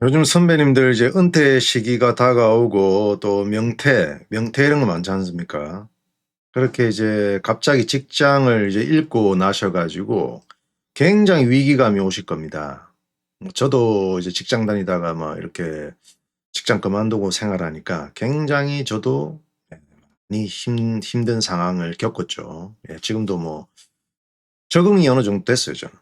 요즘 선배님들 이제 은퇴 시기가 다가오고 또 명퇴 이런 거 많지 않습니까? 그렇게 이제 갑자기 직장을 이제 잃고 나셔가지고 굉장히 위기감이 오실 겁니다. 저도 이제 직장 다니다가 막 이렇게 직장 그만두고 생활하니까 굉장히 저도 많이 힘든 상황을 겪었죠. 예, 지금도 뭐 적응이 어느 정도 됐어요, 저는.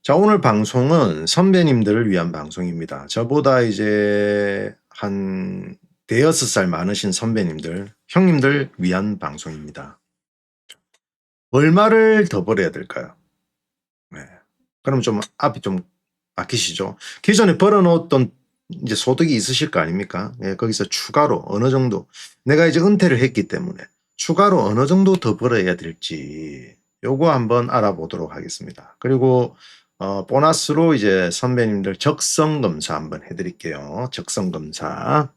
자, 오늘 방송은 선배님들을 위한 방송입니다. 저보다 이제 한 대여섯 살 많으신 선배님들, 형님들 위한 방송입니다. 얼마를 더 벌어야 될까요? 네. 그럼 좀 앞이 좀 막히시죠? 기존에 벌어놓았던 이제 소득이 있으실 거 아닙니까? 예, 거기서 추가로 어느 정도 내가 이제 은퇴를 했기 때문에 추가로 어느 정도 더 벌어야 될지 요거 한번 알아보도록 하겠습니다. 그리고 보너스로 이제 선배님들 적성 검사 한번 해드릴게요. 적성 검사.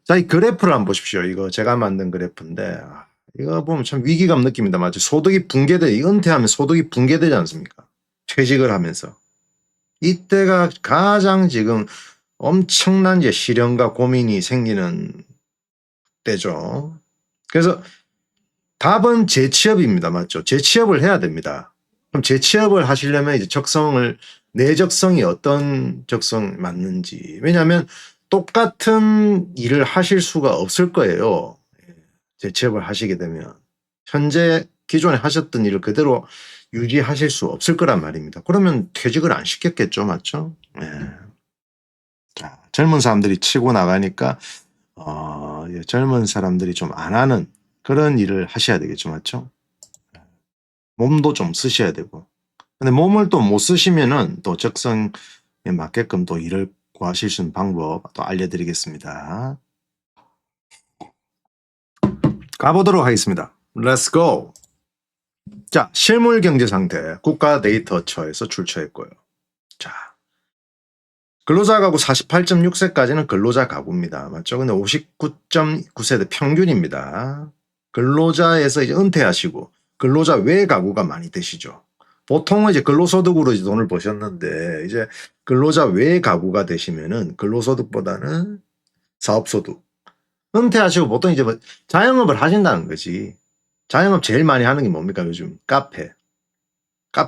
자, 이 그래프를 한번 보십시오. 이거 제가 만든 그래프인데 이거 보면 참 위기감 느낍니다. 맞죠? 소득이 붕괴돼. 은퇴하면 소득이 붕괴되지 않습니까? 퇴직을 하면서. 이때가 가장 지금 엄청난 이제 시련과 고민이 생기는 때죠. 그래서 답은 재취업입니다. 맞죠? 재취업을 해야 됩니다. 그럼 재취업을 하시려면 이제 내 적성이 어떤 적성 맞는지. 왜냐하면 똑같은 일을 하실 수가 없을 거예요. 재취업을 하시게 되면. 현재 기존에 하셨던 일을 그대로 유지하실 수 없을 거란 말입니다. 그러면 퇴직을 안 시켰겠죠. 맞죠? 예. 자, 젊은 사람들이 치고 나가니까 예, 젊은 사람들이 좀 안 하는 그런 일을 하셔야 되겠죠. 맞죠? 몸도 좀 쓰셔야 되고. 근데 몸을 또 못 쓰시면은 또 적성에 맞게끔 또 일을 구하실 수 있는 방법 또 알려드리겠습니다. 가보도록 하겠습니다. Let's go. 자, 실물 경제 상태 국가 데이터처에서 출처했고요. 자, 근로자 가구 48.6세까지는 근로자 가구입니다. 맞죠? 근데 59.9세대 평균입니다. 근로자에서 이제 은퇴하시고 근로자 외 가구가 많이 되시죠. 보통은 이제 근로소득으로 이제 돈을 버셨는데 이제 근로자 외 가구가 되시면은 근로소득보다는 사업소득. 은퇴하시고 보통 이제 뭐 자영업을 하신다는 거지. 자영업 제일 많이 하는 게 뭡니까? 요즘 카페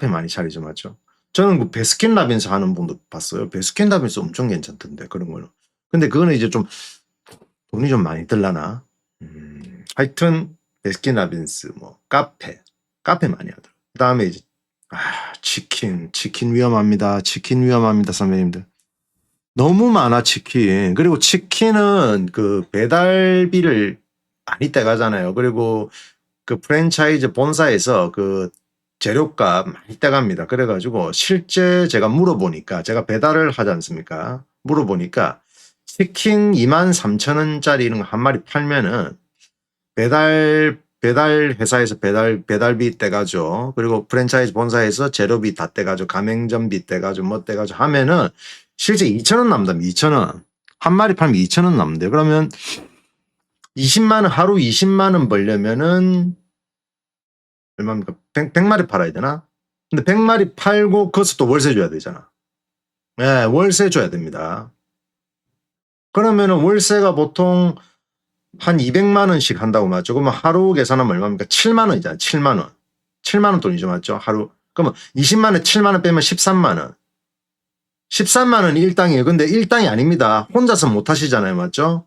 많이 차리죠. 맞죠? 저는 그 베스킨라빈스 하는 분도 봤어요. 베스킨라빈스 엄청 괜찮던데 그런 거는. 근데 그거는 이제 좀 돈이 좀 많이 들라나. 하여튼 베스킨라빈스 뭐 카페 많이 하더라고요. 그다음에 이제 치킨 위험합니다. 치킨 위험합니다, 선배님들. 너무 많아 치킨. 그리고 치킨은 그 배달비를 많이 떼가잖아요. 그리고 그 프랜차이즈 본사에서 그 재료값 많이 떼갑니다. 그래가지고 실제 제가 물어보니까 제가 배달을 하지 않습니까? 물어보니까 치킨 23,000원짜리 이런 거 한 마리 팔면은 배달 회사에서 배달비 떼가죠. 그리고 프랜차이즈 본사에서 재료비 다 떼가죠. 가맹점비 떼가죠. 뭐 떼가죠. 하면은 실제 2,000원 남다. 2,000원. 한 마리 팔면 2,000원 남는데 그러면 20만 원 하루 20만 원 벌려면은 얼마입니까? 100마리 팔아야 되나? 근데 100마리 팔고 그것도 또 월세 줘야 되잖아. 네, 월세 줘야 됩니다. 그러면은 월세가 보통 한 200만 원씩 한다고 맞죠? 그러면 하루 계산하면 얼마입니까? 7만 원이잖아. 7만 원. 7만 원 돈이죠. 맞죠? 하루. 그러면 20만 원 7만 원 빼면 13만 원. 13만 원이 일당이에요. 근데 일당이 아닙니다. 혼자서 못 하시잖아요. 맞죠?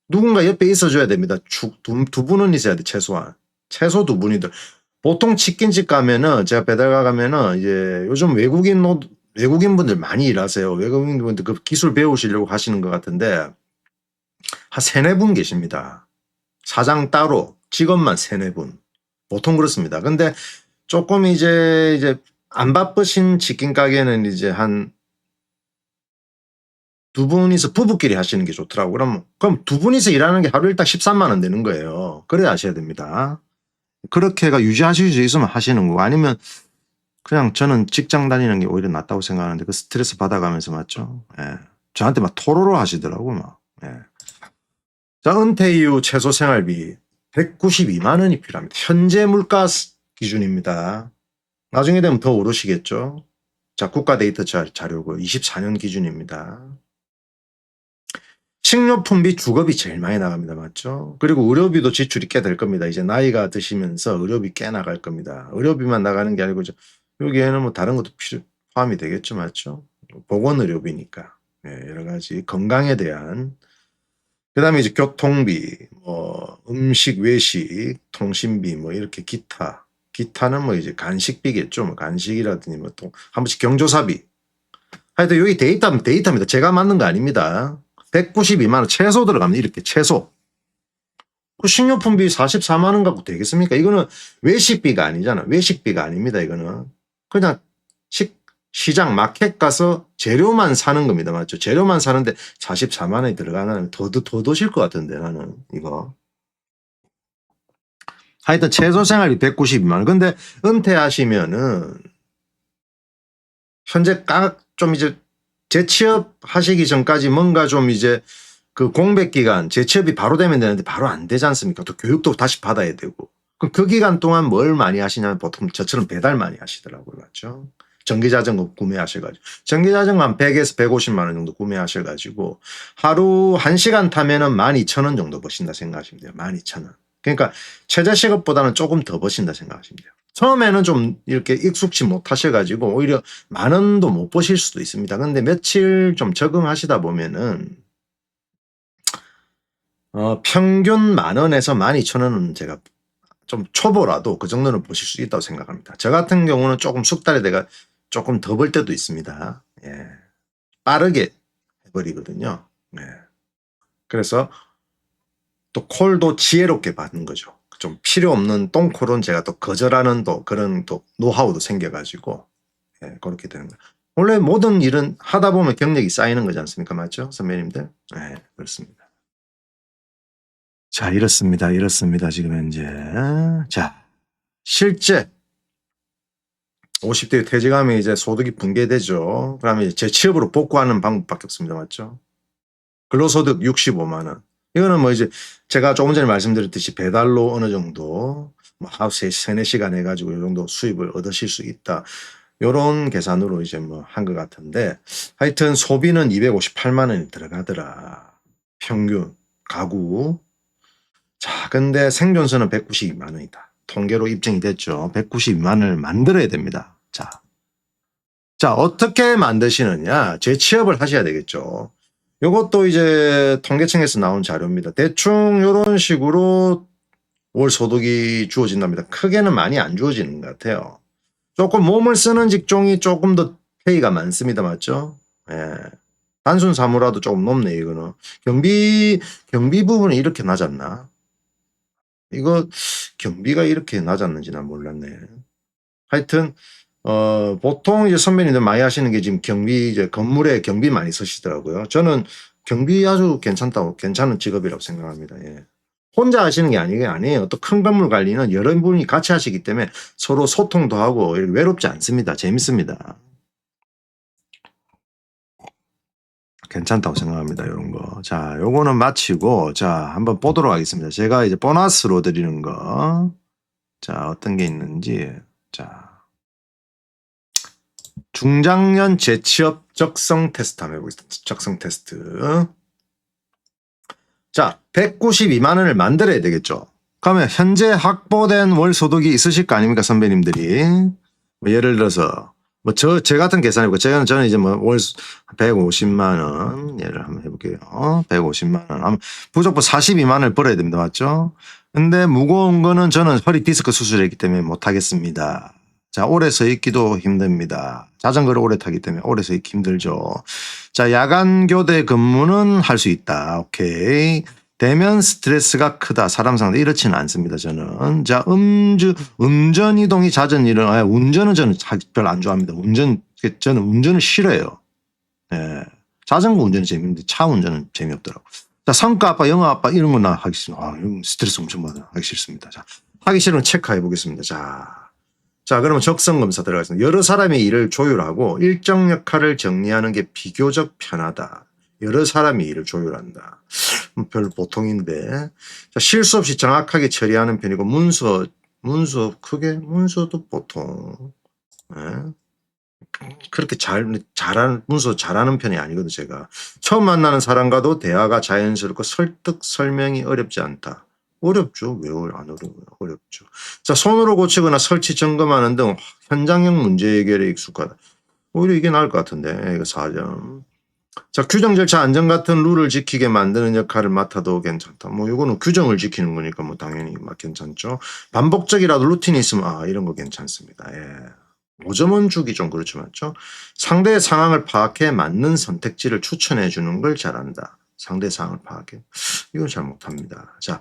누군가 옆에 있어줘야 됩니다. 두 분은 있어야 돼. 최소 두 분이들. 보통 치킨집 가면은 제가 배달가 가면은 이제 요즘 외국인분들 많이 일하세요. 외국인분들 그 기술 배우시려고 하시는 것 같은데 한 세네 분 계십니다. 사장 따로 직원만 세네 분. 보통 그렇습니다. 근데 조금 이제 안 바쁘신 치킨 가게는 이제 한 두 분이서 부부끼리 하시는 게 좋더라고. 그럼 두 분이서 일하는 게 하루 일당 13만 원 되는 거예요. 그래 하셔야 됩니다. 그렇게가 유지하실 수 있으면 하시는 거고 아니면 그냥 저는 직장 다니는 게 오히려 낫다고 생각하는데 그 스트레스 받아가면서 맞죠? 예. 저한테 막 토로로 하시더라고 막. 예. 자, 은퇴 이후 최소 생활비 192만 원이 필요합니다. 현재 물가 기준입니다. 나중에 되면 더 오르시겠죠? 자, 국가 데이터 자료고 24년 기준입니다. 식료품비, 주거비 제일 많이 나갑니다. 맞죠? 그리고 의료비도 지출이 꽤 될 겁니다. 이제 나이가 드시면서 의료비 꽤 나갈 겁니다. 의료비만 나가는 게 아니고 여기에는 뭐 다른 것도 포함이 되겠죠. 맞죠? 보건의료비니까. 예, 여러 가지 건강에 대한, 그다음에 이제 교통비, 뭐 음식, 외식, 통신비, 뭐 이렇게 기타는 뭐 이제 간식비겠죠. 뭐 간식이라든지 뭐 또 한 번씩 경조사비. 하여튼 여기 데이터입니다. 제가 만든 거 아닙니다. 192만 원 최소 들어갑니다. 이렇게 최소. 그 식료품비 44만 원 갖고 되겠습니까? 이거는 외식비가 아니잖아. 외식비가 아닙니다. 이거는 그냥 시장 마켓 가서 재료만 사는 겁니다. 맞죠? 재료만 사는데 44만 원이 들어가는 더 드실 것 같은데 나는 이거. 하여튼 최소 생활비 192만 원. 근데 은퇴하시면은 현재 좀 이제 재취업 하시기 전까지 뭔가 좀 이제 그 공백 기간 재취업이 바로 되면 되는데 바로 안 되지 않습니까? 또 교육도 다시 받아야 되고. 그럼 그 기간 동안 뭘 많이 하시냐면 보통 저처럼 배달 많이 하시더라고요. 맞죠? 전기자전거 구매하셔가지고. 전기자전거 한 100에서 150만 원 정도 구매하셔가지고 하루 1시간 타면은 12,000원 정도 버신다 생각하시면 돼요. 12,000원. 그러니까 최저시급보다는 조금 더 버신다 생각하시면 돼요. 처음에는 좀 이렇게 익숙치 못하셔가지고 오히려 10,000원도 못 버실 수도 있습니다. 근데 며칠 좀 적응하시다 보면은 평균 10,000원에서 12,000원은 제가 좀 초보라도 그 정도는 보실 수 있다고 생각합니다. 저 같은 경우는 조금 숙달에 내가 조금 더 벌 때도 있습니다. 예. 빠르게 해버리거든요. 예. 그래서 또 콜도 지혜롭게 받는 거죠. 좀 필요 없는 똥콜은 제가 또 거절하는 또 그런 또 노하우도 생겨가지고 예, 그렇게 되는 거예요. 원래 모든 일은 하다 보면 경력이 쌓이는 거지 않습니까? 맞죠? 선배님들? 네, 그렇습니다. 자, 이렇습니다. 지금 현재. 자, 실제 50대 퇴직하면 이제 소득이 붕괴되죠. 그러면 이제 재취업으로 복구하는 방법밖에 없습니다. 맞죠? 근로소득 65만 원. 이거는 뭐 이제 제가 조금 전에 말씀드렸듯이 배달로 어느 정도 뭐 하루 3-4시간 해가지고 이 정도 수입을 얻으실 수 있다. 요런 계산으로 이제 뭐 한 것 같은데 하여튼 소비는 258만 원이 들어가더라. 평균 가구. 자, 근데 생존수는 192만 원이다. 통계로 입증이 됐죠. 192만 원을 만들어야 됩니다. 자, 어떻게 만드시느냐? 재취업을 하셔야 되겠죠. 요것도 이제 통계청에서 나온 자료입니다. 대충 요런 식으로 월 소득이 주어진답니다. 크게는 많이 안 주어지는 것 같아요. 조금 몸을 쓰는 직종이 조금 더 페이가 많습니다. 맞죠? 예. 단순 사무라도 조금 높네요. 이거는. 경비 부분이 이렇게 낮았나? 이거 경비가 이렇게 낮았는지 난 몰랐네. 하여튼 보통 이제 선배님들 많이 하시는 게 지금 경비, 이제 건물에 경비 많이 쓰시더라고요. 저는 경비 아주 괜찮은 직업이라고 생각합니다. 예. 혼자 하시는 게 아니에요. 또 큰 건물 관리는 여러 분이 같이 하시기 때문에 서로 소통도 하고 이렇게 외롭지 않습니다. 재밌습니다. 괜찮다고 생각합니다. 이런 거. 자, 요거는 마치고, 자, 한번 보도록 하겠습니다. 제가 이제 보너스로 드리는 거. 자, 어떤 게 있는지. 자, 중장년 재취업 적성 테스트 한번 해보겠습니다. 적성 테스트. 자, 192만 원을 만들어야 되겠죠. 그러면 현재 확보된 월 소득이 있으실 거 아닙니까, 선배님들이. 뭐 예를 들어서 제 같은 계산이고 저는 이제 뭐 월 150만 원 예를 한번 해볼게요. 150만 원. 무조건 42만 원을 벌어야 됩니다. 맞죠? 근데 무거운 거는 저는 허리 디스크 수술했기 때문에 못 하겠습니다. 자, 오래 서 있기도 힘듭니다. 자전거를 오래 타기 때문에 오래 서 있기 힘들죠. 자, 야간 교대 근무는 할 수 있다. 오케이. 대면 스트레스가 크다. 사람 상대 이렇지는 않습니다. 저는. 자, 운전 이동이 잦은 일은 운전은 저는 별로 안 좋아합니다. 저는 운전을 싫어해요. 예. 자전거 운전이 재밌는데 차 운전은 재미없더라고. 자, 성과 아빠, 영어 아빠 이런 거나 하기 싫습니다. 스트레스 엄청 받아. 하기 싫습니다. 자, 하기 싫으면 체크해 보겠습니다. 자, 그러면 적성 검사 들어가겠습니다. 여러 사람의 일을 조율하고 일정 역할을 정리하는 게 비교적 편하다. 여러 사람이 일을 조율한다. 별 보통인데. 자, 실수 없이 정확하게 처리하는 편이고 문서도 보통. 네. 그렇게 문서 잘하는 편이 아니거든 제가. 처음 만나는 사람과도 대화가 자연스럽고 설득 설명이 어렵지 않다. 어렵죠. 왜 안 어려워요? 어렵죠. 자, 손으로 고치거나 설치 점검하는 등 현장형 문제 해결에 익숙하다. 오히려 이게 나을 것 같은데 이거 4점. 자, 규정 절차 안전 같은 룰을 지키게 만드는 역할을 맡아도 괜찮다. 뭐 이거는 규정을 지키는 거니까 뭐 당연히 막 괜찮죠. 반복적이라도 루틴이 있으면 이런 거 괜찮습니다. 예. 5점은 주기 좀 그렇죠, 맞죠? 상대의 상황을 파악해 맞는 선택지를 추천해 주는 걸 잘한다. 상대 상황을 파악해. 이건 잘 못합니다. 자,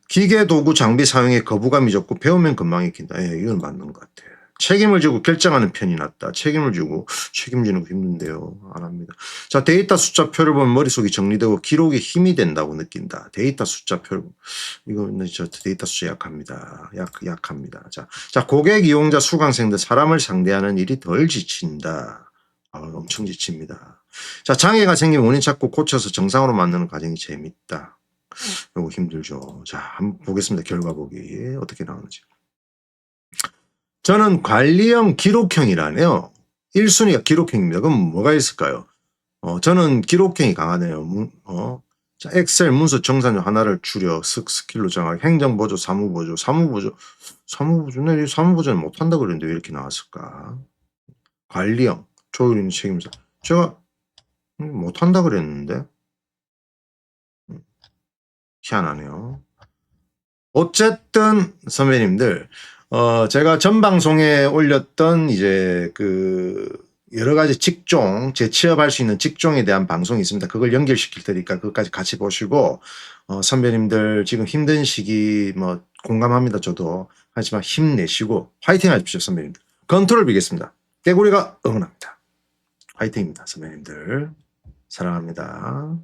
기계 도구 장비 사용에 거부감이 적고 배우면 금방 익힌다. 예, 이건 맞는 것 같아요. 책임을 지고 결정하는 편이 낫다. 책임을 지고 책임지는 거 힘든데요. 안 합니다. 자, 데이터 숫자표를 보면 머릿속이 정리되고 기록에 힘이 된다고 느낀다. 데이터 숫자표. 이거는 저 데이터 숫자 약합니다. 약합니다. 자, 고객, 이용자, 수강생들 사람을 상대하는 일이 덜 지친다. 엄청 지칩니다. 자, 장애가 생기면 원인 찾고 고쳐서 정상으로 만드는 과정이 재밌다. 이거 힘들죠. 자, 한번 보겠습니다. 결과 보기 어떻게 나오는지. 저는 관리형 기록형이라네요. 1순위가 기록형입니다. 그럼 뭐가 있을까요? 저는 기록형이 강하네요. 자, 엑셀 문서 정산료 하나를 줄여 스킬로 정하기. 행정보조, 사무보조. 네, 사무보조는 못한다 그랬는데 왜 이렇게 나왔을까? 관리형, 조율 있는 책임자. 제가 못한다 그랬는데 희한하네요. 어쨌든 선배님들, 제가 전 방송에 올렸던 이제 여러 가지 직종, 재취업할 수 있는 직종에 대한 방송이 있습니다. 그걸 연결시킬 테니까 그것까지 같이 보시고, 선배님들 지금 힘든 시기 뭐 공감합니다. 저도. 하지만 힘내시고 화이팅 하십시오, 선배님들. 컨트롤 비겠습니다. 깨구리가 응원합니다. 화이팅입니다, 선배님들. 사랑합니다.